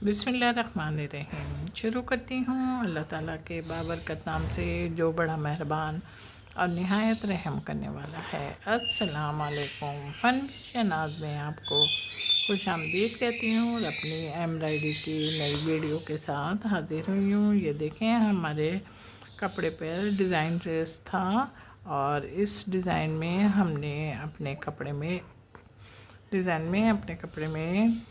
बिस्मिल्लाहिर्रहमानिर्रहीम। शुरू करती हूँ अल्लाह ताला के बाबरकत नाम से जो बड़ा मेहरबान और निहायत रहम करने वाला है। अस्सलाम वालेकुम। फ़न शनाज में आपको खुश आमदीद कहती हूँ और अपनी एम्ब्रॉयडरी की नई वीडियो के साथ हाजिर हुई हूँ। ये देखें, हमारे कपड़े पर डिज़ाइन ड्रेस था और इस डिज़ाइन में हमने अपने कपड़े में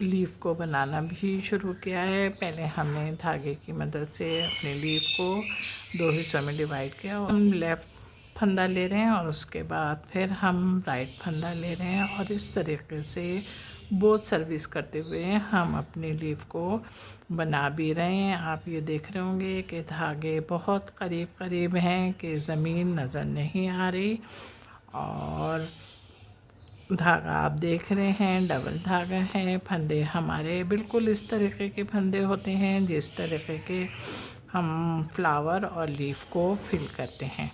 लीफ को बनाना भी शुरू किया है। पहले हमने धागे की मदद से अपने लीफ को दो हिस्सों में डिवाइड किया। हम लेफ़्ट फंदा ले रहे हैं और उसके बाद फिर हम राइट फंदा ले रहे हैं और इस तरीके से बोथ सर्विस करते हुए हम अपने लीफ को बना भी रहे हैं। आप ये देख रहे होंगे कि धागे बहुत करीब करीब हैं कि ज़मीन नज़र नहीं आ रही और धागा आप देख रहे हैं डबल धागा है। फंदे हमारे बिल्कुल इस तरीके के फंदे होते हैं जिस तरीके के हम फ्लावर और लीफ को फिल करते हैं।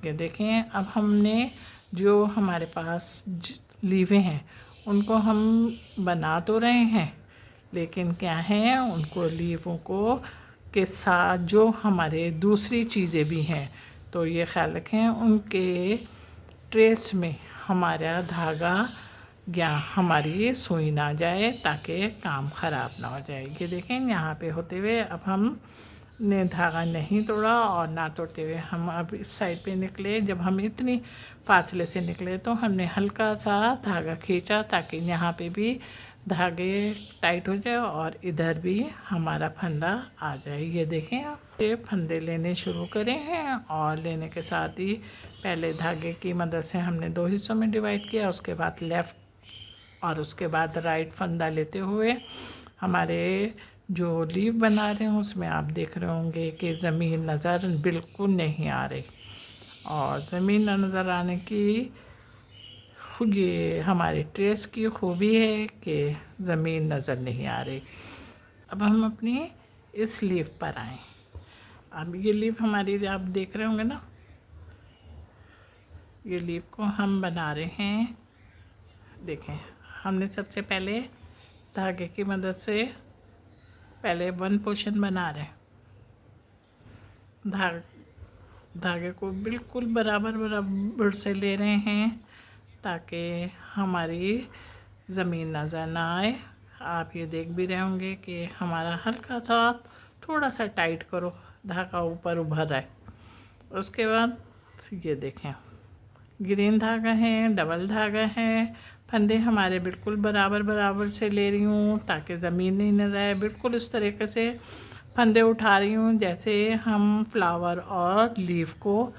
ये देखें, अब हमने जो हमारे पास लीवें हैं उनको हम बना तो रहे हैं, लेकिन क्या है, उनको लीवों को के साथ जो हमारे दूसरी चीज़ें भी हैं, तो ये ख्याल रखें उनके ट्रेस में हमारा धागा या हमारी सुई ना जाए ताकि काम ख़राब ना हो जाए। ये देखें, यहाँ पे होते हुए अब हम ने धागा नहीं तोड़ा और ना तोड़ते हुए हम अब इस साइड पे निकले। जब हम इतनी फासले से निकले तो हमने हल्का सा धागा खींचा ताकि यहाँ पे भी धागे टाइट हो जाए और इधर भी हमारा फंदा आ जाए। ये देखें, आप ये फंदे लेने शुरू करें हैं और लेने के साथ ही पहले धागे की मदद से हमने दो हिस्सों में डिवाइड किया, उसके बाद लेफ़्ट और उसके बाद राइट फंदा लेते हुए हमारे जो लीफ बना रहे हैं उसमें आप देख रहे होंगे कि ज़मीन नज़र बिल्कुल नहीं आ रही और ज़मीन न नज़र आने की ये हमारे ट्रेस की खूबी है कि ज़मीन नज़र नहीं आ रही। अब हम अपनी इस लीफ पर आएँ। अब ये लीफ हमारी आप देख रहे होंगे ना, ये लीफ को हम बना रहे हैं। देखें, हमने सबसे पहले धागे की मदद से पहले वन पोर्शन बना रहे हैं। धागे को बिल्कुल बराबर से ले रहे हैं ताकि हमारी ज़मीन नज़र ना आए। आप ये देख भी रहे होंगे कि हमारा हल्का सा थोड़ा सा टाइट करो, धागा ऊपर उभर रहा है। उसके बाद ये देखें, ग्रीन धागा है, डबल धागा है। फंदे हमारे बिल्कुल बराबर से ले रही हूँ ताकि ज़मीन नहीं न रहे। बिल्कुल इस तरीके से फंदे उठा रही हूँ जैसे हम फ्लावर और लीफ को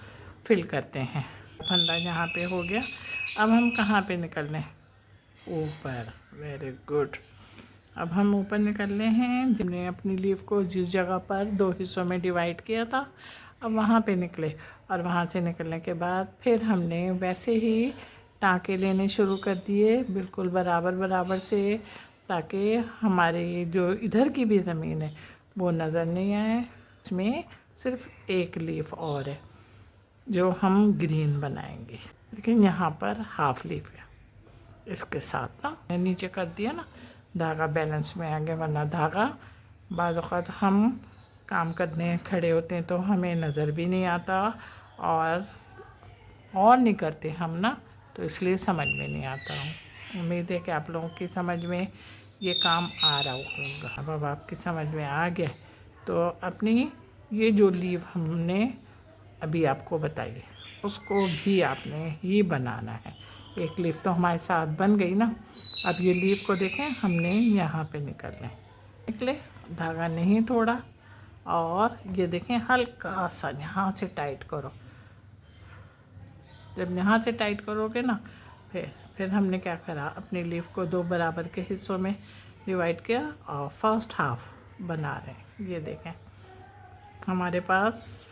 फिल करते हैं। फंदा यहाँ पे हो गया। अब हम कहाँ पे निकल रहे हैं? ऊपर। Very good. अब हम ऊपर निकल रहे हैं। जिसने अपनी लीफ को जिस जगह पर दो हिस्सों में डिवाइड किया था, अब वहाँ पे निकले और वहाँ से निकलने के बाद फिर हमने वैसे ही टाँके लेने शुरू कर दिए बिल्कुल बराबर से, ताकि हमारे जो इधर की भी ज़मीन है वो नज़र नहीं आए। इसमें सिर्फ एक लीफ और है जो हम ग्रीन बनाएंगे, लेकिन यहाँ पर हाफ लीफ है। इसके साथ ना मैंने नीचे कर दिया ना, धागा बैलेंस में आ गया, वरना धागा बाद वक़्त हम काम करने खड़े होते हैं तो हमें नज़र भी नहीं आता और नहीं करते हम ना, तो इसलिए समझ में नहीं आता हूँ। उम्मीद है कि आप लोगों की समझ में ये काम आ रहा होगा। अब आपकी समझ में आ गया तो अपनी ये जो लीव हमने अभी आपको बताई उसको भी आपने ही बनाना है। एक लीफ तो हमारे साथ बन गई ना। अब ये लीफ को देखें, हमने यहाँ पे निकले, धागा नहीं तोड़ा और ये देखें हल्का सा यहाँ से टाइट करो। जब यहाँ से टाइट करोगे ना, फिर हमने क्या करा, अपनी लीफ को दो बराबर के हिस्सों में डिवाइड किया और फर्स्ट हाफ बना रहे हैं। ये देखें, हमारे पास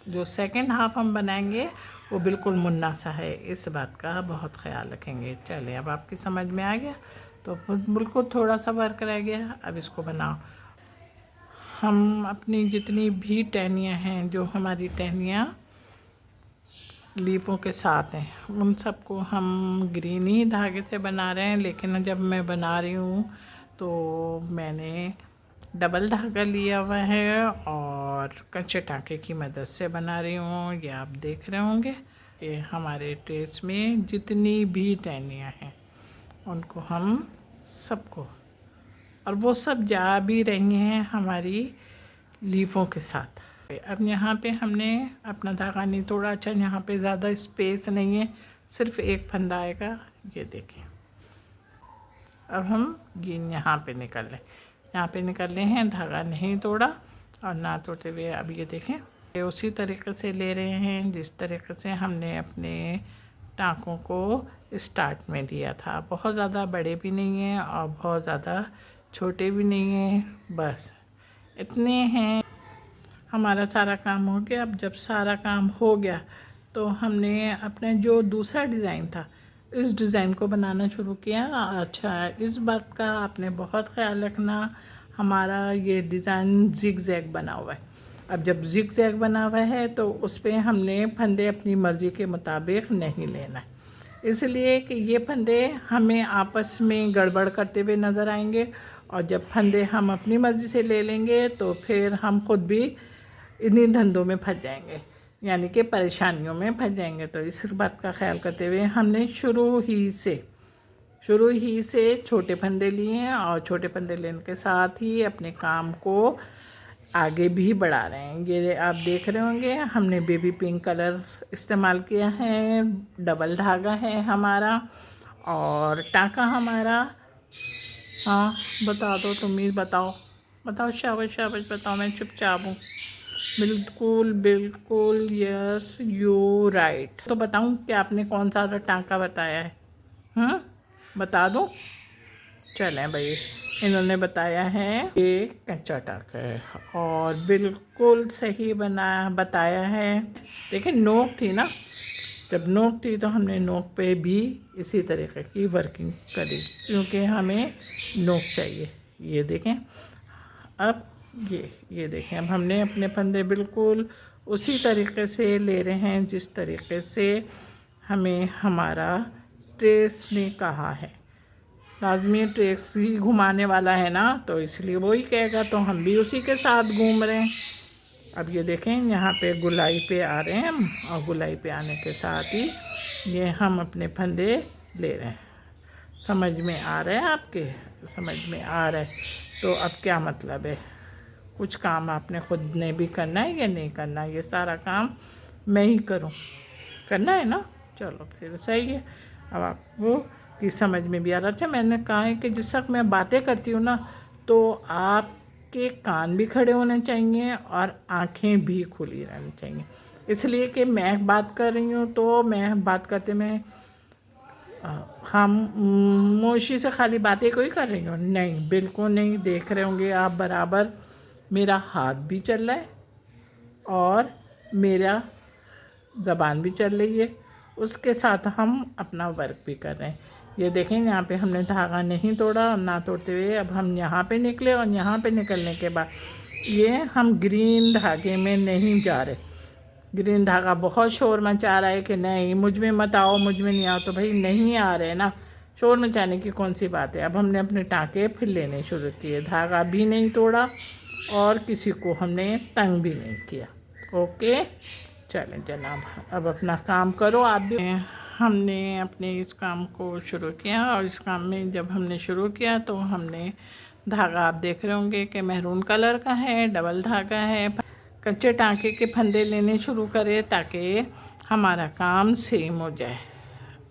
जो सेकंड हाफ हम बनाएंगे वो बिल्कुल मुन्ना सा है। इस बात का बहुत ख्याल रखेंगे। चलिए, अब आपकी समझ में आ गया तो बिल्कुल थोड़ा सा वर्क रह गया। अब इसको बनाओ। हम अपनी जितनी भी टहनियाँ हैं, जो हमारी टहनियाँ लीफों के साथ हैं, उन सबको हम ग्रीन ही धागे से बना रहे हैं। लेकिन जब मैं बना रही हूँ तो मैंने डबल धागा लिया हुआ है और कच्चे टाँके की मदद से बना रही हूँ। ये आप देख रहे होंगे कि हमारे ट्रेस में जितनी भी टहनियाँ हैं उनको हम सबको, और वो सब जा भी रही हैं हमारी लीफों के साथ। अब यहाँ पे हमने अपना धागा नहीं तोड़ा। अच्छा, यहाँ पे ज़्यादा स्पेस नहीं है, सिर्फ एक फंदा आएगा। ये देखें, अब हम ये यहाँ पे निकल रहे, यहाँ पे निकल रहे हैं, धागा नहीं तोड़ा और ना तोड़ते हुए अब ये देखें, ये उसी तरीके से ले रहे हैं जिस तरीके से हमने अपने टाँकों को स्टार्ट में लिया था। बहुत ज़्यादा बड़े भी नहीं हैं और बहुत ज़्यादा छोटे भी नहीं हैं, बस इतने हैं। हमारा सारा काम हो गया। अब जब सारा काम हो गया तो हमने अपने जो दूसरा डिज़ाइन था, इस डिज़ाइन को बनाना शुरू किया। अच्छा, इस बात का आपने बहुत ख्याल रखना, हमारा ये डिज़ाइन ज़िग ज़ैग बना हुआ है। अब जब ज़िग ज़ैग बना हुआ है तो उस पर हमने फंदे अपनी मर्ज़ी के मुताबिक नहीं लेना है, इसलिए कि ये फंदे हमें आपस में गड़बड़ करते हुए नज़र आएंगे, और जब फंदे हम अपनी मर्ज़ी से ले लेंगे तो फिर हम खुद भी इन्हीं धंधों में फंस जाएंगे, यानी कि परेशानियों में फंस जाएंगे। तो इस बात का ख्याल करते हुए हमने शुरू ही से छोटे फंदे लिए हैं, और छोटे फंदे लेने के साथ ही अपने काम को आगे भी बढ़ा रहे हैं। ये आप देख रहे होंगे, हमने बेबी पिंक कलर इस्तेमाल किया है, डबल धागा है हमारा, और टाँका हमारा। हाँ बता दो, तुम ही बताओ, शाबाश शाबाश, बताओ, मैं चुपचाप हूँ। बिल्कुल बिल्कुल, यस यू राइट। तो बताऊँ कि आपने कौन सा टाँका बताया है? बता दूँ? चलें भाई, इन्होंने बताया है ये कच्चा टाँका है, और बिल्कुल सही बताया है। देखिए, नोक थी ना, जब नोक थी तो हमने नोक पे भी इसी तरीके की वर्किंग करी, क्योंकि हमें नोक चाहिए। ये देखें, अब ये देखें, अब हमने अपने फंदे बिल्कुल उसी तरीके से ले रहे हैं जिस तरीके से हमें हमारा ट्रेस ने कहा है। लाजमी ट्रेस ही घुमाने वाला है ना, तो इसलिए वही कहेगा, तो हम भी उसी के साथ घूम रहे हैं। अब ये देखें, यहाँ पे गुलाई पे आ रहे हैं हम, और गुलाई पे आने के साथ ही ये हम अपने फंदे ले रहे हैं। समझ में आ रहा है आपके? समझ में आ रहा है? तो अब क्या मतलब है, कुछ काम आपने खुद ने भी करना है या नहीं करना है? ये सारा काम मैं ही करूं? करना है ना? चलो फिर सही है। अब आपको की समझ में भी आ रहा। अच्छा, मैंने कहा है कि जिस वक्त मैं बातें करती हूँ ना, तो आपके कान भी खड़े होने चाहिए और आँखें भी खुली रहनी चाहिए, इसलिए कि मैं बात कर रही हूँ तो मैं बात करते में खामोशी से खाली बातें कोई कर रही हूँ? नहीं, बिल्कुल नहीं। देख रहे होंगे आप, बराबर मेरा हाथ भी चल रहा है और मेरा ज़बान भी चल रही है, उसके साथ हम अपना वर्क भी कर रहे हैं। ये देखें, यहाँ पे हमने धागा नहीं तोड़ा, और ना तोड़ते हुए अब हम यहाँ पे निकले, और यहाँ पे निकलने के बाद ये हम ग्रीन धागे में नहीं जा रहे। ग्रीन धागा बहुत शोर मचा रहा है कि नहीं मुझ में मत आओ, मुझ में नहीं आओ, तो भाई नहीं आ रहे ना, शोर मचाने की कौन सी बात है। अब हमने अपने टाँके फिर लेने शुरू किए, धागा भी नहीं तोड़ा और किसी को हमने तंग भी नहीं किया। ओके, चलें जनाब, अब अपना काम करो आप भी। हमने अपने इस काम को शुरू किया, और इस काम में जब हमने शुरू किया तो हमने धागा, आप देख रहे होंगे कि मैरून कलर का है, डबल धागा है। कच्चे टाँके के फंदे लेने शुरू करें ताकि हमारा काम सेम हो जाए।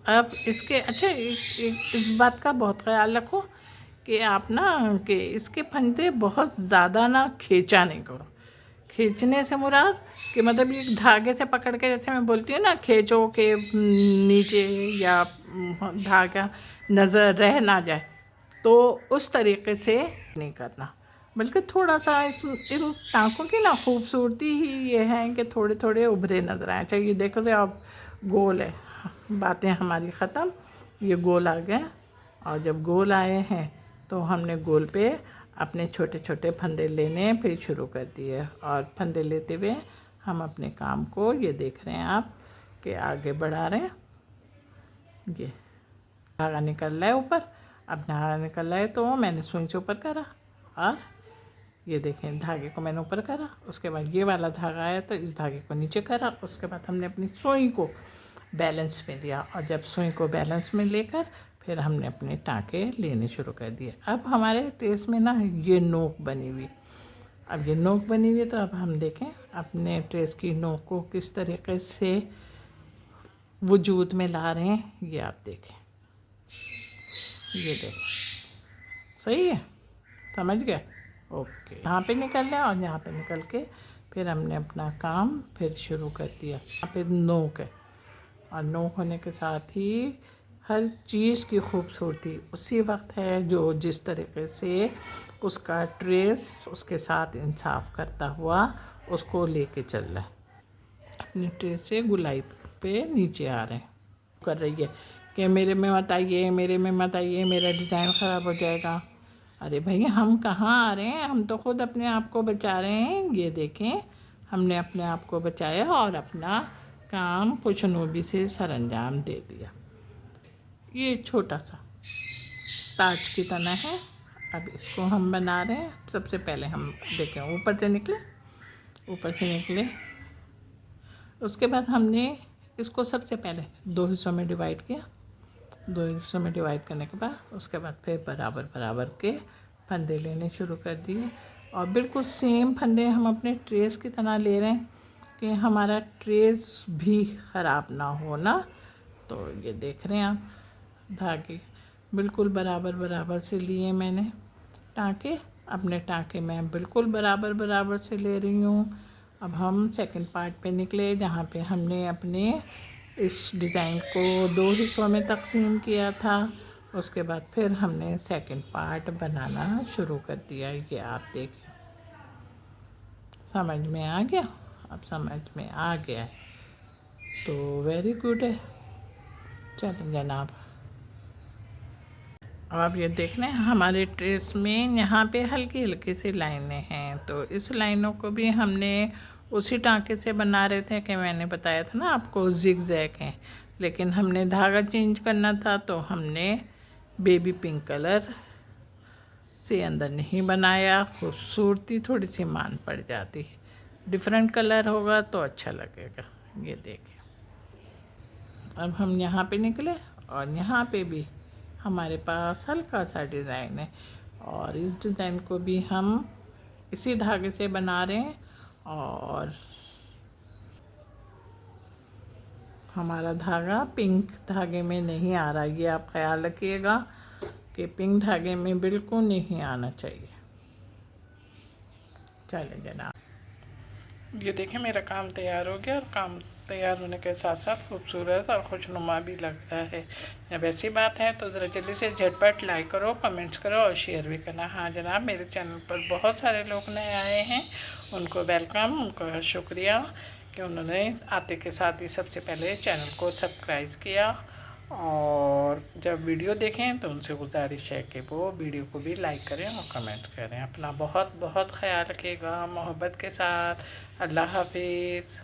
अब इसके अच्छा, इस बात का बहुत ख्याल रखो कि आप ना कि इसके फंदे बहुत ज़्यादा ना खींचा नहीं करो। खींचने से मुराद कि मतलब ये धागे से पकड़ के, जैसे मैं बोलती हूँ ना, खींचो के नीचे या धागा नज़र रह ना जाए, तो उस तरीके से नहीं करना, बल्कि थोड़ा सा इन टाँकों की ना खूबसूरती ही ये है कि थोड़े थोड़े उभरे नज़र आए। अच्छा, ये देख रहे हो आप, गोल है। बातें हमारी ख़त्म, ये गोल आ गए, और जब गोल आए हैं तो हमने गोल पे अपने छोटे छोटे फंदे लेने फिर शुरू कर दिए, और फंदे लेते हुए हम अपने काम को, ये देख रहे हैं आप, कि आगे बढ़ा रहे हैं। ये धागा निकल रहा है ऊपर। अब धागा निकल रहा है तो मैंने सुई से ऊपर करा और ये देखें धागे को मैंने ऊपर करा, उसके बाद ये वाला धागा आया तो इस धागे को नीचे करा, उसके बाद हमने अपनी सुई को बैलेंस में लिया और जब सुई को बैलेंस में लेकर फिर हमने अपने टाँके लेने शुरू कर दिए। अब हमारे ट्रेस में ना ये नोक बनी हुई, अब ये नोक बनी हुई है तो अब हम देखें अपने ट्रेस की नोक को किस तरीके से वजूद में ला रहे हैं, ये आप देखें, ये देखें, सही है, समझ गए? ओके, यहाँ पे निकल रहा है और यहाँ पे निकल के फिर हमने अपना काम फिर शुरू कर दिया। यहाँ पे नोक है और नोक होने के साथ ही हर चीज़ की खूबसूरती उसी वक्त है जो जिस तरीके से उसका ट्रेस उसके साथ इंसाफ करता हुआ उसको लेके चल रहा है, अपनी ट्रेस से गुलाई पे नीचे आ रहे हैं, कर रही है कि मेरे में मत आइए, मेरे में मत आइए, मेरा डिज़ाइन ख़राब हो जाएगा। अरे भाई हम कहाँ आ रहे हैं, हम तो खुद अपने आप को बचा रहे हैं। ये देखें हमने अपने आप को बचाया और अपना काम खुशनुबी से सरअंजाम दे दिया। ये छोटा सा ताज की तरह है। अब इसको हम बना रहे हैं। सबसे पहले हम देखें ऊपर से निकले, उसके बाद हमने इसको सबसे पहले 2 हिस्सों में डिवाइड किया। 2 हिस्सों में डिवाइड करने के बाद उसके बाद फिर बराबर के फंदे लेने शुरू कर दिए और बिल्कुल सेम फंदे हम अपने ट्रेस की तरह ले रहे हैं कि हमारा ट्रेस भी ख़राब ना हो ना। तो ये देख रहे हैं आप, धागे बिल्कुल बराबर से लिए मैंने टाँके, अपने टाँके मैं बिल्कुल बराबर से ले रही हूँ। अब हम सेकंड पार्ट पे निकले जहाँ पे हमने अपने इस डिज़ाइन को 2 हिस्सों में तकसीम किया था। उसके बाद फिर हमने सेकंड पार्ट बनाना शुरू कर दिया। ये आप देखें, समझ में आ गया? अब समझ में आ गया है तो वेरी गुड है। चलो जनाब, अब आप ये देख रहे हैं हमारे ट्रेस में यहाँ पे हल्की सी लाइनें हैं, तो इस लाइनों को भी हमने उसी टाँके से बना रहे थे कि मैंने बताया था ना आपको जिग-जैग हैं, लेकिन हमने धागा चेंज करना था तो हमने बेबी पिंक कलर से अंदर नहीं बनाया, खूबसूरती थोड़ी सी मान पड़ जाती है। डिफरेंट कलर होगा तो अच्छा लगेगा। ये देखिए, अब हम यहाँ पे निकले और यहाँ पे भी हमारे पास हल्का सा डिज़ाइन है और इस डिज़ाइन को भी हम इसी धागे से बना रहे हैं और हमारा धागा पिंक धागे में नहीं आ रहा। ये आप ख्याल रखिएगा कि पिंक धागे में बिल्कुल नहीं आना चाहिए। चले जनाब, ये देखें मेरा काम तैयार हो गया और काम तैयार होने के साथ साथ खूबसूरत और खुशनुमा भी लग रहा है। जब ऐसी बात है तो ज़रा जल्दी से झटपट लाइक करो, कमेंट्स करो और शेयर भी करना। हाँ जनाब, मेरे चैनल पर बहुत सारे लोग नए आए हैं, उनको वेलकम, उनका शुक्रिया कि उन्होंने आते के साथ ही सबसे पहले चैनल को सब्सक्राइब किया और जब वीडियो देखें तो उनसे गुजारिश है कि वो वीडियो को भी लाइक करें और कमेंट करें। अपना बहुत ख्याल रखिएगा मोहब्बत के साथ। अल्लाह हाफिज़।